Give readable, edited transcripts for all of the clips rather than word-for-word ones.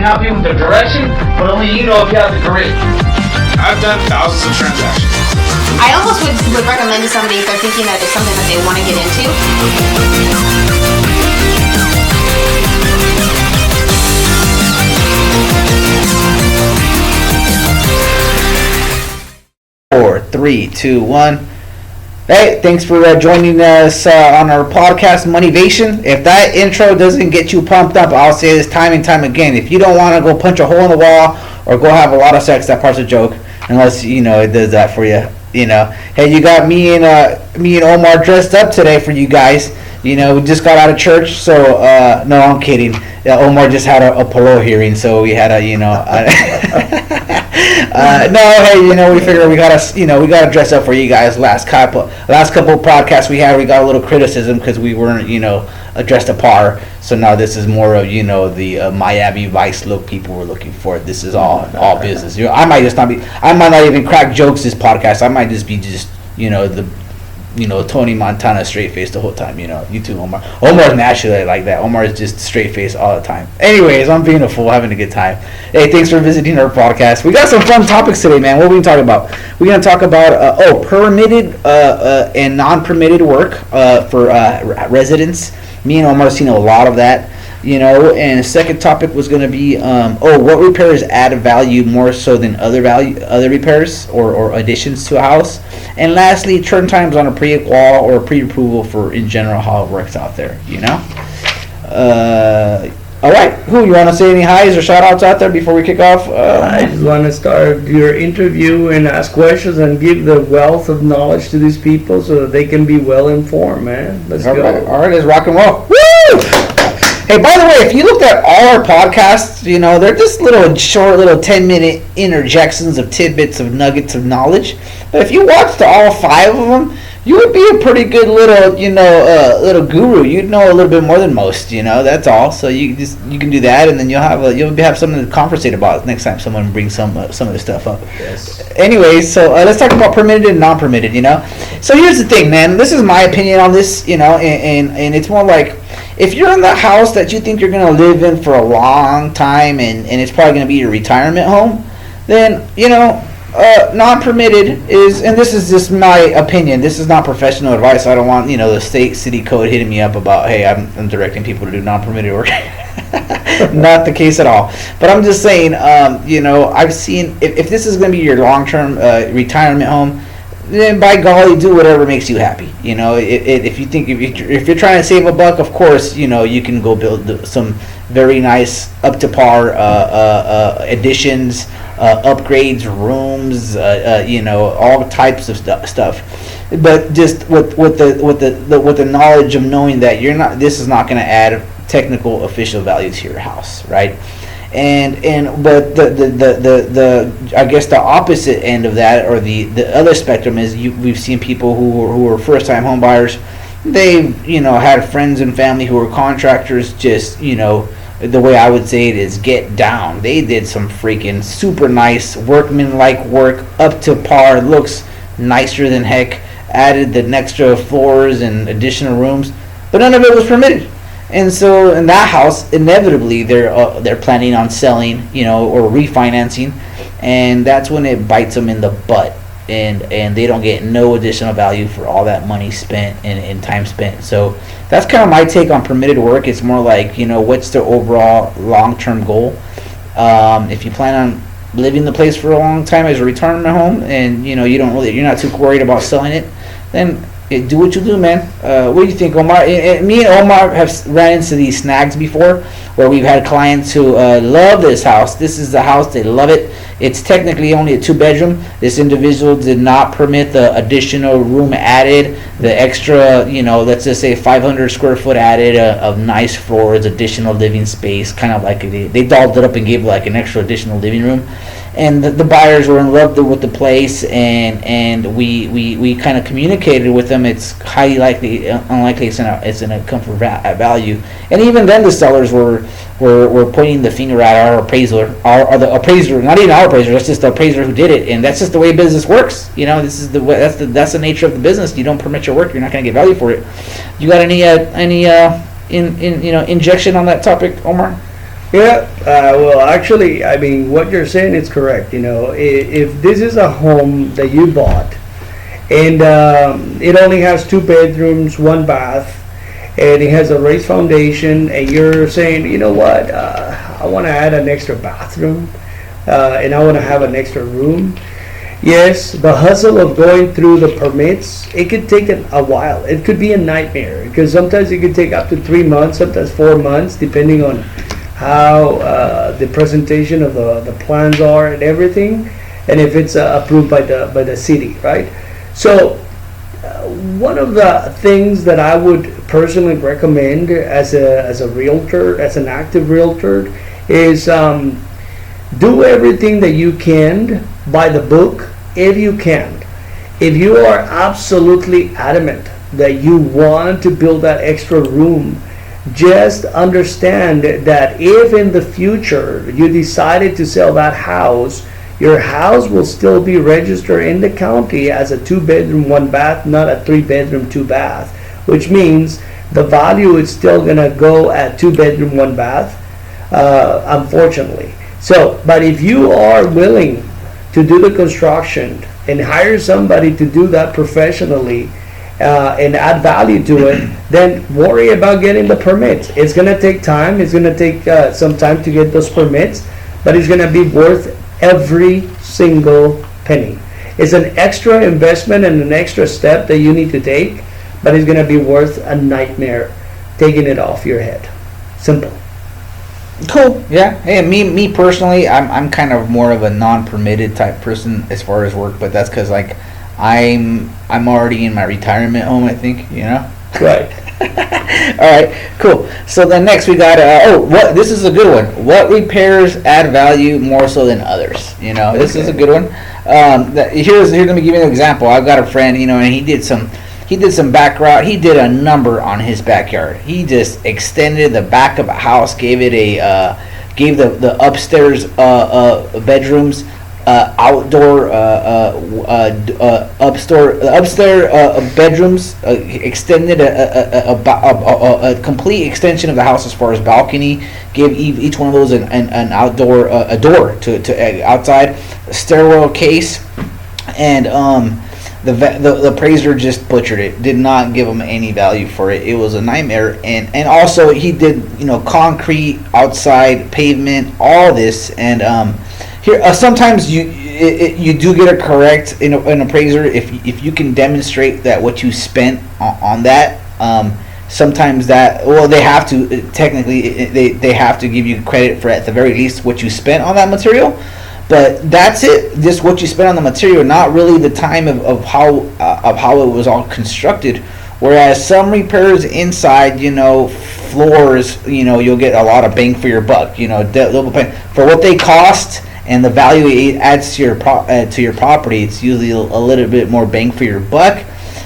can help you with the direction, but only you know if you have the courage. I've done thousands of transactions. I almost would recommend to somebody if they're thinking that it's something that they want to get into. 4, 3, 2, 1. Hey, thanks for joining us on our podcast, Moneyvation. If that intro doesn't get you pumped up, I'll say this time and time again. If you don't want to go punch a hole in the wall or go have a lot of sex, that part's a joke. Unless, it does that for you. Hey, you got me and Omar dressed up today for you guys. We just got out of church, so no, I'm kidding. Omar just had a parole hearing, so we had we figured we gotta dress up for you guys. Last couple podcasts we got a little criticism because we weren't dressed a par. So now this is more of the Miami Vice look people were looking for. This is all business. I might not even crack jokes this podcast. I might just be Tony Montana straight face the whole time. You too, Omar. Omar's naturally like that. Omar is just straight face all the time. Anyways, I'm being a fool, having a good time. Hey, thanks for visiting our podcast. We got some fun topics today, man. What are we going to talk about? We're going to talk about permitted and non-permitted work for residents. Me and Omar have seen a lot of that. And the second topic was going to be what repairs add value more so than other repairs or additions to a house. And lastly, turn times on a pre-qual or pre-approval for in general how it works out there. All right, you want to say any highs or shout outs out there before we kick off? I just want to start your interview and ask questions and give the wealth of knowledge to these people so that they can be well informed, man. Let's go. All right, let's rock and roll. Woo! Hey, by the way, if you looked at all our podcasts, they're just short 10-minute interjections of tidbits of nuggets of knowledge. But if you watched all 5 of them, you would be a pretty good little guru. You'd know a little bit more than most. That's all. So you can do that, and then you'll have something to conversate about next time someone brings some of the stuff up. Yes. Anyways, so let's talk about permitted and non-permitted. So here's the thing, man. This is my opinion on this. And it's more like, if you're in the house that you think you're going to live in for a long time and it's probably going to be your retirement home, then, non-permitted is, and this is just my opinion, this is not professional advice. I don't want, the state city code hitting me up about, hey, I'm directing people to do non-permitted work. Not the case at all. But I'm just saying, I've seen, if this is going to be your long-term retirement home, then by golly, do whatever makes you happy. If you're trying to save a buck, of course, you can go build some very nice up to par additions, upgrades, rooms, all types of stuff. But just with the knowledge of knowing that this is not going to add technical official value to your house, right? But the I guess the opposite end of that, or the other spectrum, is we've seen people who are first time home buyers. They've had friends and family who are contractors. Just the way I would say it is, get down. They did some freaking super nice workman-like work, up to par, looks nicer than heck. Added the extra floors and additional rooms, but none of it was permitted. And so in that house, inevitably they're planning on selling, or refinancing, and that's when it bites them in the butt, and they don't get no additional value for all that money spent and time spent. So that's kind of my take on permitted work. It's more like, what's the overall long-term goal? If you plan on living the place for a long time as a retirement home, and you're not too worried about selling it, then do what you do, man. What do you think, Omar? Me and Omar have ran into these snags before, where we've had clients who love this house. This is the house, they love it. It's technically only a 2-bedroom. This individual did not permit the additional room added, the extra, let's just say 500 square foot added of nice floors, additional living space, kind of like they dolled it up and gave like an extra additional living room. And the buyers were in love with the place, and we kind of communicated with them. It's highly unlikely it's going to come for value. And even then, the sellers were pointing the finger at our appraiser, or the appraiser, not even our appraiser. That's just the appraiser who did it, and that's just the way business works. This is that's the nature of the business. You don't permit your work, you're not going to get value for it. You got any injection on that topic, Omar? Yeah, well, actually, I mean, what you're saying is correct. If this is a home that you bought and it only has 2 bedrooms, 1 bath, and it has a raised foundation, and you're saying, you know what, I want to add an extra bathroom, and I want to have an extra room. Yes, the hustle of going through the permits, it could take a while. It could be a nightmare because sometimes it could take up to 3 months, sometimes 4 months, depending on how the presentation of the plans are and everything, and if it's approved by the city, right? So one of the things that I would personally recommend as a realtor, as an active realtor, is do everything that you can by the book if you can. If you are absolutely adamant that you want to build that extra room, just understand that if in the future you decided to sell that house, your house will still be registered in the county as a 2 bedroom, 1 bath, not a 3 bedroom, 2 bath, which means the value is still gonna go at 2 bedroom, 1 bath, unfortunately. So, but if you are willing to do the construction and hire somebody to do that professionally, and add value to it, then worry about getting the permits. It's going to take time. It's going to take some time to get those permits, but it's going to be worth every single penny. It's an extra investment and an extra step that you need to take, but it's going to be worth a nightmare taking it off your head. Simple. Cool. Yeah. Hey, me personally, I'm kind of more of a non-permitted type person as far as work, but that's because like I'm already in my retirement home, I think, Right. All right, cool. So then next we got this is a good one. What repairs add value more so than others? This is a good one. Here's let me give you an example. I've got a friend, and he did some background. He did a number on his backyard. He just extended the back of a house, gave it gave the upstairs bedrooms outdoor upstairs bedrooms, extended a complete extension of the house as far as balcony, gave each one of those an outdoor a door to outside, stairwell case, and the appraiser just butchered it, did not give him any value for it. It was a nightmare. And also he did concrete outside, pavement, all this. And here sometimes you do get it correct in an appraiser if you can demonstrate that what you spent on that. Sometimes they have to technically they have to give you credit for at the very least what you spent on that material. But that's it. Just what you spent on the material, not really the time of how it was all constructed. Whereas some repairs inside, floors, you'll get a lot of bang for your buck. For what they cost and the value it adds to your property, it's usually a little bit more bang for your buck.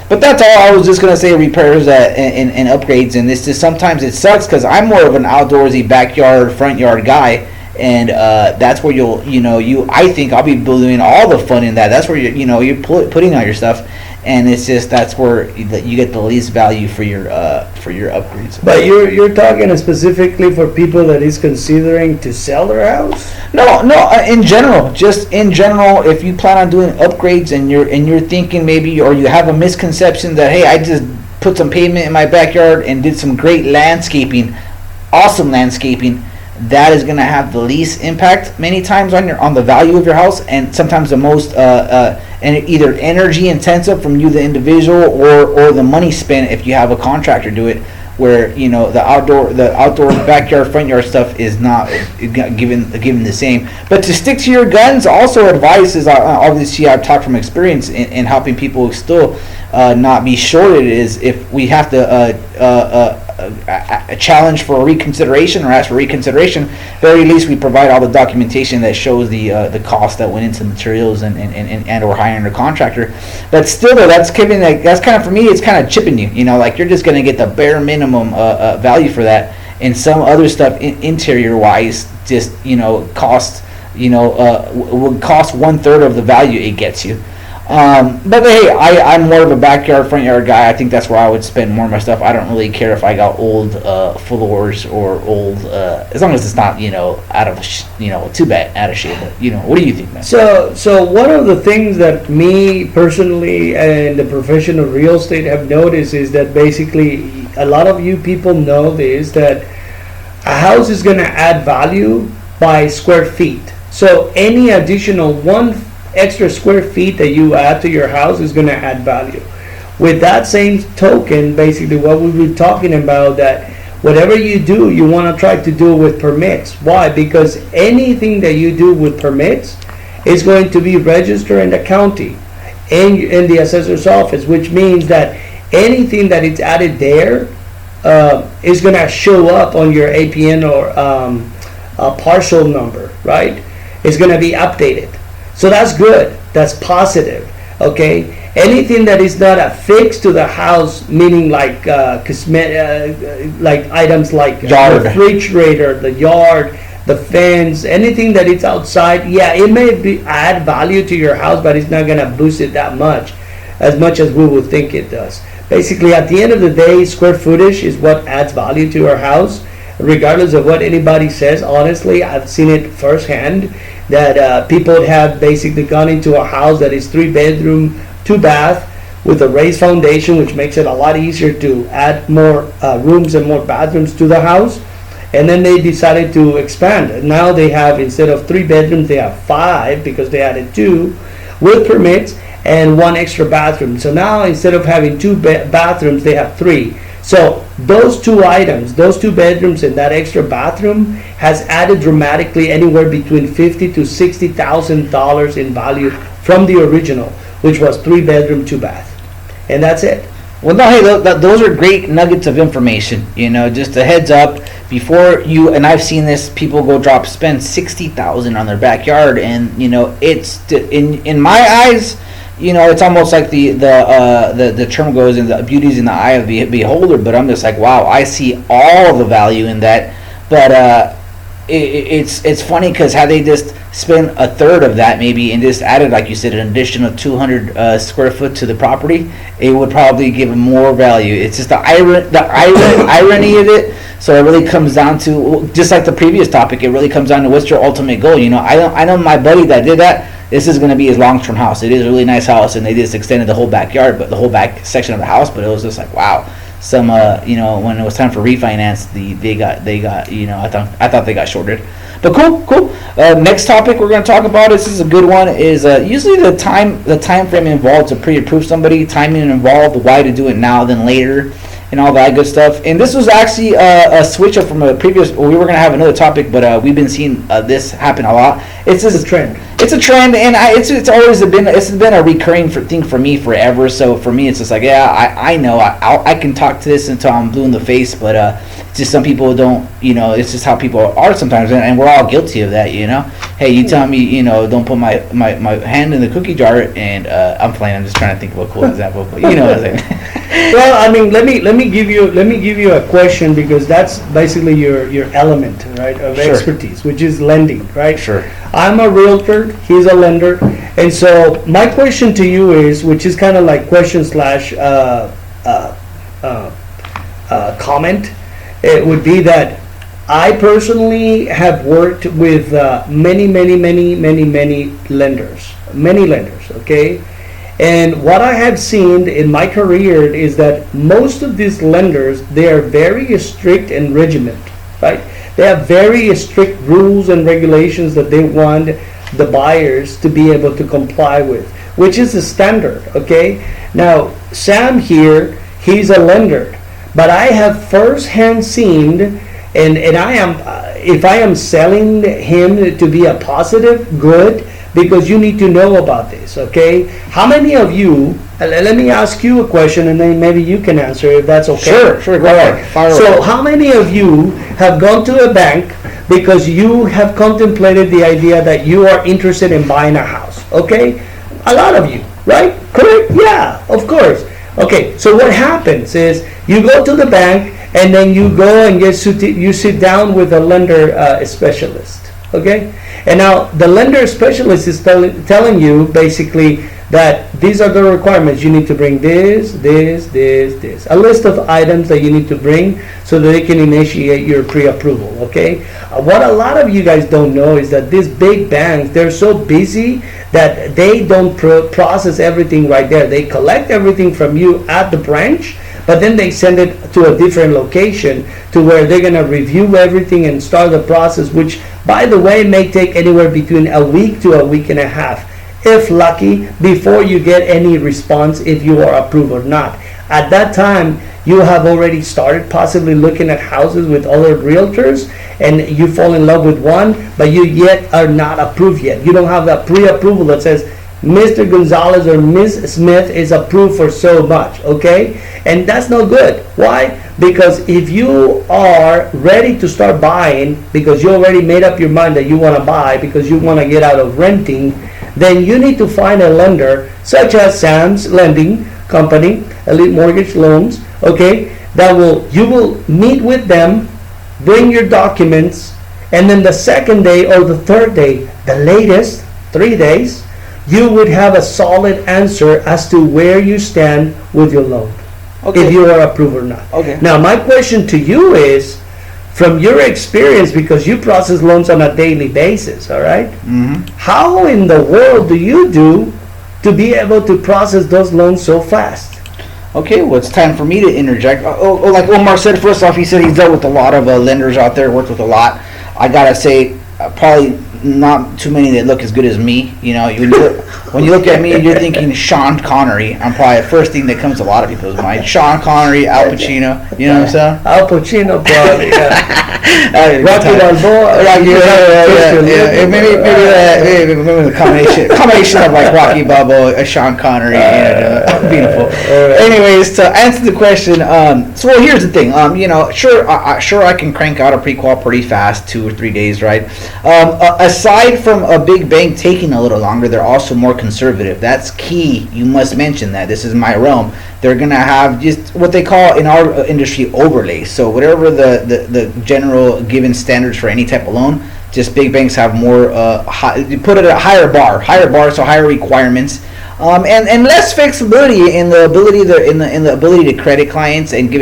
But that's all I was just gonna say. Repairs and upgrades, and this just sometimes it sucks because I'm more of an outdoorsy backyard, front yard guy. And that's where I think I'll be doing all the fun in that. That's where you're putting all your stuff, and it's just that's where you get the least value for your upgrades. But you're talking specifically for people that is considering to sell their house? No. In general, if you plan on doing upgrades and you're thinking maybe, or you have a misconception that hey, I just put some pavement in my backyard and did some great landscaping, awesome landscaping. That is going to have the least impact many times on the value of your house, and sometimes the most and either energy intensive from you the individual or the money spent if you have a contractor do it, where the outdoor backyard front yard stuff is not given the same. But to stick to your guns, also advice is obviously I've talked from experience in helping people still not be shorted is if we have to a challenge for reconsideration or ask for reconsideration, very least we provide all the documentation that shows the cost that went into materials and or hiring a contractor. But still though, that's kind of for me, it's kind of chipping you, like you're just going to get the bare minimum value for that, and some other stuff interior wise just cost would cost 1/3 of the value it gets you. But hey, I'm more of a backyard, front yard guy. I think that's where I would spend more of my stuff. I don't really care if I got old floors or old, as long as it's not, out of, too bad, out of shape. But, what do you think, man? So one of the things that me personally and the profession of real estate have noticed is that basically a lot of you people know this, that a house is going to add value by square feet. So any additional one extra square feet that you add to your house is going to add value. With that same token, basically what we've been talking about, that whatever you do, you want to try to do with permits. Why? Because anything that you do with permits is going to be registered in the county and in the assessor's office, which means that anything that is added there is going to show up on your APN or parcel number, right? It's going to be updated. So that's good. That's positive. Okay. Anything that is not affixed to the house, meaning like like items like Yard. the refrigerator, the yard, the fence, anything that is outside, yeah, it may add value to your house, but it's not going to boost it that much as we would think it does. Basically, at the end of the day, square footage is what adds value to your house, regardless of what anybody says. Honestly, I've seen it firsthand that people have basically gone into a house that is 3 bedroom, 2 bath with a raised foundation, which makes it a lot easier to add more rooms and more bathrooms to the house. And then they decided to expand. And now they have, instead of 3 bedrooms, they have 5 because they added 2 with permits and 1 extra bathroom. So now instead of having 2 bathrooms, they have 3. So those 2 items, those 2 bedrooms and that extra bathroom has added dramatically anywhere between $50,000 to $60,000 in value from the original, which was 3 bedroom, 2 bath. And that's it. Well, no, hey, those are great nuggets of information. Just a heads up before you. And I've seen this. People spend $60,000 on their backyard, and it's in my eyes. It's almost like the term goes, in the beauty's in the eye of the beholder. But I'm just like, wow, I see all the value in that. But it's funny because had they just spent a third of that maybe and just added, like you said, an additional 200 square foot to the property, it would probably give them more value. It's just the irony of it. So it really comes down to, just like the previous topic, it really comes down to what's your ultimate goal. I know my buddy that did that. This is going to be his long-term house. It is a really nice house, and they just extended the whole backyard, but the whole back section of the house. But it was just like, wow. Some when it was time for refinance, they got I thought they got shorted. But cool. Next topic we're going to talk about, this is a good one, is usually the time frame involved to pre-approve somebody, timing involved, why to do it now than later, and all that good stuff. And this was actually a switch up from a previous. Well, we were going to have another topic, but we've been seeing this happen a lot. It's a trend. It's a trend, and it's always been a recurring thing for me forever. So for me, it's just like, yeah, I know I can talk to this until I'm blue in the face, but it's just some people don't. It's just how people are sometimes, and we're all guilty of that. Hey, you tell me, don't put my hand in the cookie jar, and I'm playing. I'm just trying to think of a cool example, but you know what I'm saying. Well, I mean, let me give you a question, because that's basically your element, right, of Sure. expertise, which is lending, right? Sure. I'm a realtor, he's a lender, and so my question to you is, which is kind of like question slash comment, it would be that I personally have worked with many lenders, okay? And what I have seen in my career is that most of these lenders, they are very strict and regiment, right? They have very strict rules and regulations that they want the buyers to be able to comply with, which is the standard, okay? Now, Sam here, he's a lender, but I have firsthand seen, and I am, if I am selling him to be a positive, good, because you need to know about this, okay? How many of you, let me ask you a question, and then maybe you can answer if that's okay. Sure, go ahead. Fire So away. how many of you have gone to a bank because you have contemplated the idea that you are interested in buying a house, okay? A lot of you, right? Correct? Yeah, of course. Okay, so what happens is you go to the bank, and then you go and you sit down with a lender specialist, okay? And now the lender specialist is telling you basically that these are the requirements. You need to bring this, a list of items that you need to bring so that they can initiate your pre-approval. Okay. What a lot of you guys don't know is that these big banks, they're so busy that they don't process everything right there. They collect everything from you at the branch, but then they send it to a different location to where they're going to review everything and start the process, which, by the way, may take anywhere between a week to a week and a half, if lucky, before you get any response if you are approved or not. At that time, you have already started possibly looking at houses with other realtors, and you fall in love with one, but you yet are not approved yet. You don't have that pre-approval that says, Mr. Gonzalez or Ms. Smith is approved for so much, okay? And that's no good. Why? Because if you are ready to start buying, because you already made up your mind that you want to buy, because you want to get out of renting, then you need to find a lender, such as Sam's Lending Company, Elite Mortgage Loans, okay? You will meet with them, bring your documents, and then the second day or the third day, the latest, 3 days, you would have a solid answer as to where you stand with your loan, if you are approved or not. Okay. Now, my question to you is, from your experience, because you process loans on a daily basis, all right? Mm-hmm. How in the world do you do to be able to process those loans so fast? Okay, well, it's time for me to interject. Like Omar said, first off, he said he's dealt with a lot of lenders out there, worked with a lot. I gotta say, probably not too many that look as good as me. You know, when you look at me, you're thinking Sean Connery. I'm probably the first thing that comes to a lot of people's mind. Sean Connery, Al Pacino. You know what I'm saying? Al Pacino, probably. Yeah. Rocky Balboa. Yeah. Maybe the combination of like Rocky Balboa, Sean Connery, beautiful. Anyways, to answer the question, so well, here's the thing. Sure I can crank out a pre-qual pretty fast, 2 or 3 days, right? Aside from a big bank taking a little longer, they're also more conservative. That's key. You must mention that. This is my realm. They're going to have just what they call in our industry overlays. So whatever the general given standards for any type of loan, just big banks have more, you put it at a higher bar, so higher requirements. And less flexibility in the ability to credit clients and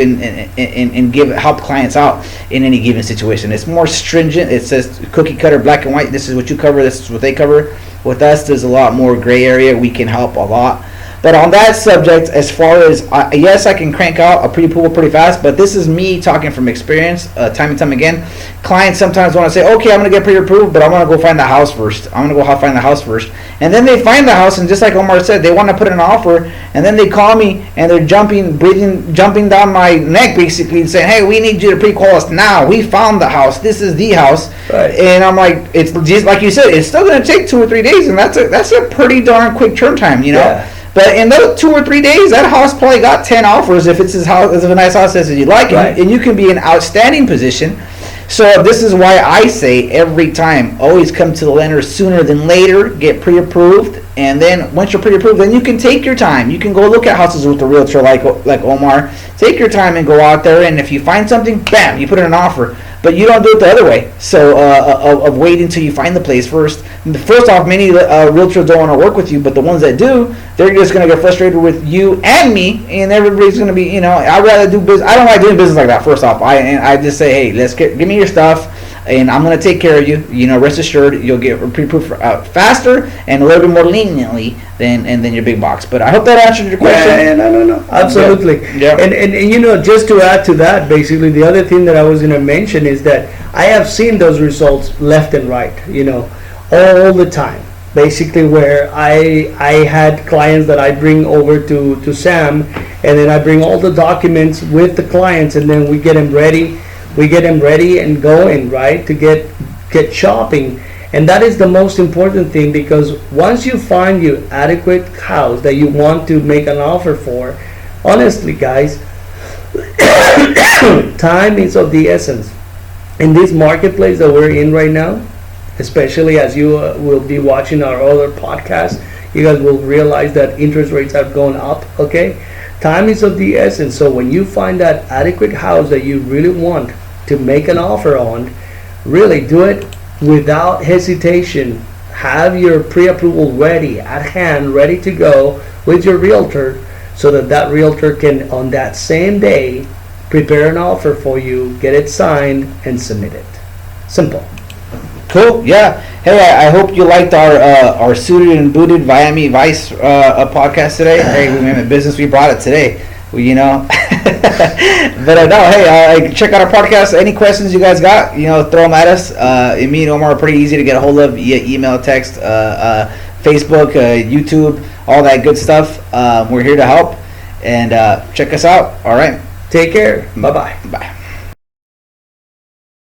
help clients out in any given situation. It's more stringent. It says cookie cutter, black and white. This is what you cover. This is what they cover. With us, there's a lot more gray area. We can help a lot. But on that subject, as far as, yes, I can crank out a pre-approval pretty fast, but this is me talking from experience, time and time again. Clients sometimes want to say, okay, I'm going to get pre-approved, but I want to go find the house first. And then they find the house, and just like Omar said, they want to put in an offer, and then they call me, and they're jumping down my neck, basically, and saying, hey, we need you to pre-qual us now. We found the house. This is the house. Right. And I'm like, it's just like you said, it's still going to take 2 or 3 days, and that's a pretty darn quick turn time, you know? Yeah. But in those 2 or 3 days, that house probably got 10 offers if it's his house, if a nice house as you like, right. And you can be in outstanding position. So this is why I say every time, always come to the lender sooner than later, get pre-approved, and then once you're pre-approved, then you can take your time. You can go look at houses with a realtor like Omar. Take your time and go out there, and if you find something, bam, you put in an offer. But you don't do it the other way. So of waiting until you find the place first. First off, many realtors don't want to work with you, but the ones that do, they're just going to get frustrated with you and me, and everybody's going to be, I'd rather do business. I don't like doing business like that. First off, I just say, hey, give me your stuff, and I'm going to take care of you. Rest assured, you'll get pre-approved faster and a little bit more leniently than your big box. But I hope that answered your question. Yeah, no, absolutely. Yeah. And just to add to that, basically, the other thing that I was going to mention is that I have seen those results left and right, all the time. Basically, where I had clients that I bring over to Sam, and then I bring all the documents with the clients, and then we get them ready. We get them ready and going, right, to get shopping. And that is the most important thing, because once you find your adequate house that you want to make an offer for, honestly, guys, time is of the essence. In this marketplace that we're in right now, especially as you will be watching our other podcasts, you guys will realize that interest rates have gone up, okay? Time is of the essence. So when you find that adequate house that you really want to make an offer on, really do it without hesitation. have your pre-approval ready at hand, ready to go with your realtor, so that that realtor can on that same day prepare an offer for you, get it signed, and submit it. Simple. Cool. Yeah. Hey, I hope you liked our suited and booted Miami Vice podcast today. Hey, we made it business. We brought it today. You know. But no. Hey, check out our podcast. Any questions you guys got? You know, throw them at us. Me and Omar are pretty easy to get a hold of via email, text, Facebook, YouTube, all that good stuff. We're here to help. And check us out. All right. Take care. Bye-bye. Bye.